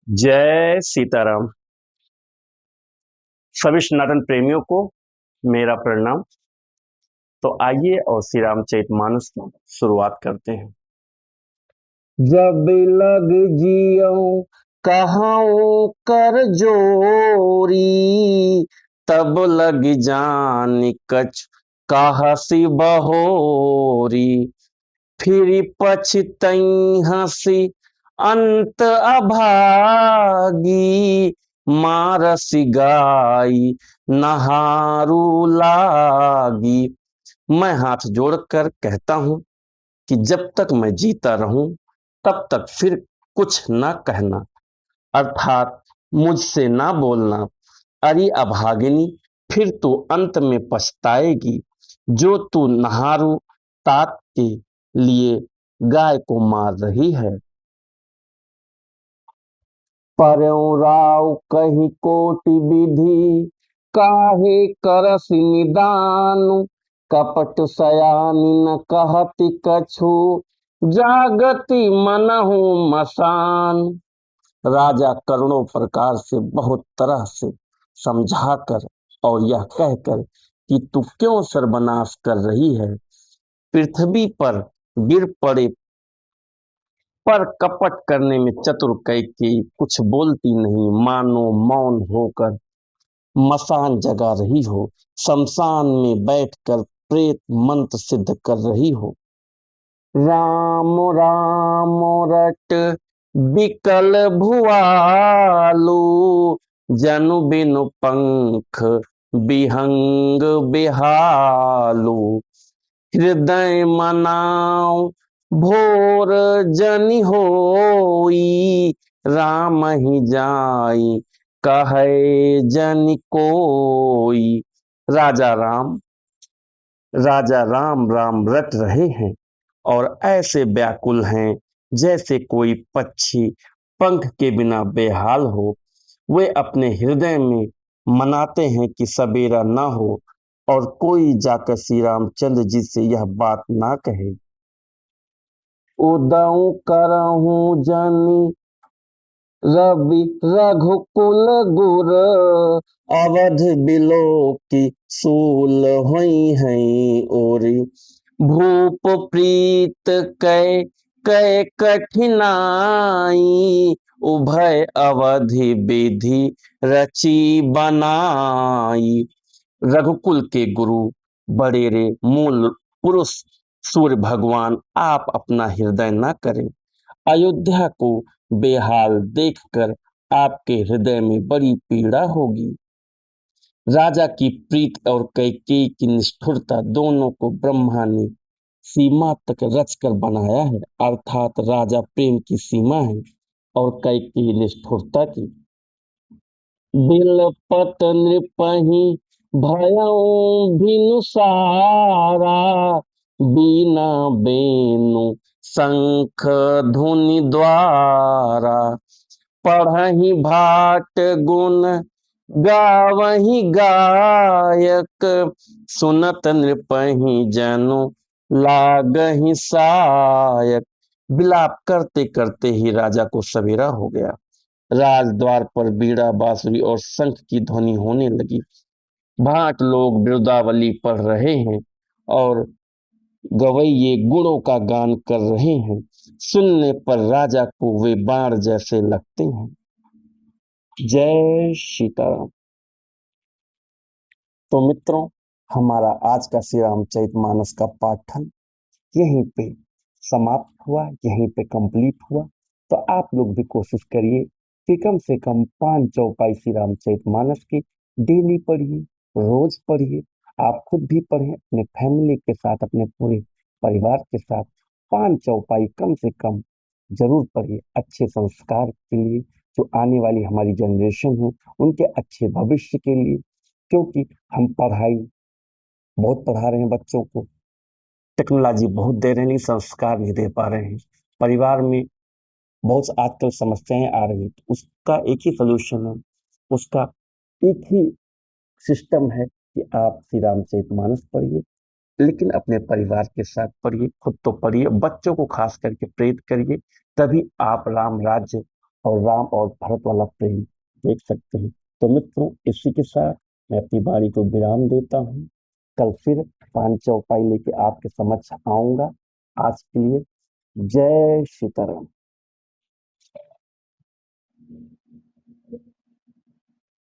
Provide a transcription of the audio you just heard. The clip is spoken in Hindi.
जय सीताराम। सभी सनातन प्रेमियों को मेरा प्रणाम। तो आइए और श्री रामचरितमानस की शुरुआत करते हैं। जब लग जियो कहाऊं कर जोरी, तब लग जान कछ कहासी बहोरी। फिर पछतई हंसी अंत अभागी, मारसी गाई नहारू लागी। मैं हाथ जोड़कर कहता हूं कि जब तक मैं जीता रहूं तब तक फिर कुछ ना कहना, अर्थात मुझसे ना बोलना। अरे अभागिनी, फिर तू अंत में पछताएगी। जो तू नहारू तात के लिए गाय को मार रही है। परयों राव कही कोटि विधि, काहे करस निदान। कपट सयानी न कहति कछु, जागति मनहु मसान। राजा करोड़ों प्रकार से बहुत तरह से समझाकर और यह कहकर कि तू क्यों सर्वनाश कर रही है, पृथ्वी पर गिर पड़े। पर कपट करने में चतुर कैकेयी कुछ बोलती नहीं, मानो मौन होकर मसान जगा रही हो, शमशान में बैठकर प्रेत मंत्र सिद्ध कर रही हो। राम राम रट बिकल भुआलू, जनु बिनु पंख विहंग बिहालू। हृदय मनाओ भोर जनि होई, राम ही जाई कहे जनि कोई। राजा राम राजा राम राम रट रहे हैं और ऐसे व्याकुल हैं जैसे कोई पक्षी पंख के बिना बेहाल हो। वे अपने हृदय में मनाते हैं कि सवेरा ना हो और कोई जाकर श्री रामचंद्र जी से यह बात ना कहे। उदऊ करहूं जनि रवि रघुकुल गुर, अवध बिलो की सूल हुई है ओरी। भूप प्रीत कै कै कठिनाई, उभय अवधि विधि रची बनाई। रघुकुल के गुरु बड़ेरे मूल पुरुष सूर्य भगवान, आप अपना हृदय न करें। अयोध्या को बेहाल देखकर आपके हृदय में बड़ी पीड़ा होगी। राजा की प्रीत और कैकेयी की निष्ठुरता दोनों को ब्रह्मा ने सीमा तक रचकर बनाया है, अर्थात राजा प्रेम की सीमा है और कैकेयी निष्ठुरता की। बिलपत नृपहि भयउ भिनु सारा, बीना बेनु शंख धुनि द्वारा। पढ़हि भाट गुण गावहि गायक, सुनत नृपहि जनु लागहि सायक। विलाप करते करते ही राजा को सवेरा हो गया। राजद्वार पर बीड़ा बांसुरी और शंख की ध्वनि होने लगी। भाट लोग बिरुदावली पढ़ रहे हैं और गवैये गुणों का गान कर रहे हैं। सुनने पर राजा को वे बाण जैसे लगते हैं। जय सीताराम। तो मित्रों, हमारा आज का श्री रामचरितमानस का पाठन यहीं पे समाप्त हुआ, यहीं पे कंप्लीट हुआ। तो आप लोग भी कोशिश करिए कि कम से कम 5 चौपाई श्री रामचरितमानस की डेली पढ़िए, रोज पढ़िए। आप खुद भी पढ़ें, अपने फैमिली के साथ, अपने पूरे परिवार के साथ 5 चौपाई कम से कम जरूर पढ़िए, अच्छे संस्कार के लिए, जो आने वाली हमारी जनरेशन है उनके अच्छे भविष्य के लिए। क्योंकि हम पढ़ाई बहुत पढ़ा रहे हैं बच्चों को, टेक्नोलॉजी बहुत दे रहे हैं, लेकिन संस्कार नहीं दे पा रहे हैं। परिवार में बहुत आजकल समस्याएं आ रही हैं, तो उसका एक ही सोल्यूशन है, उसका एक ही सिस्टम है कि आप श्री रामचरितमानस पढ़िए, लेकिन अपने परिवार के साथ पढ़िए, खुद तो पढ़िए, बच्चों को खास करके प्रेरित करिए। तभी आप राम राज्य और राम और भरत वाला प्रेम देख सकते हैं। तो मित्रों, इसी के साथ मैं अपनी वाणी को विराम देता हूँ। कल फिर पान चौपाई लेके आपके समक्ष आऊंगा। आज के लिए जय सीताराम।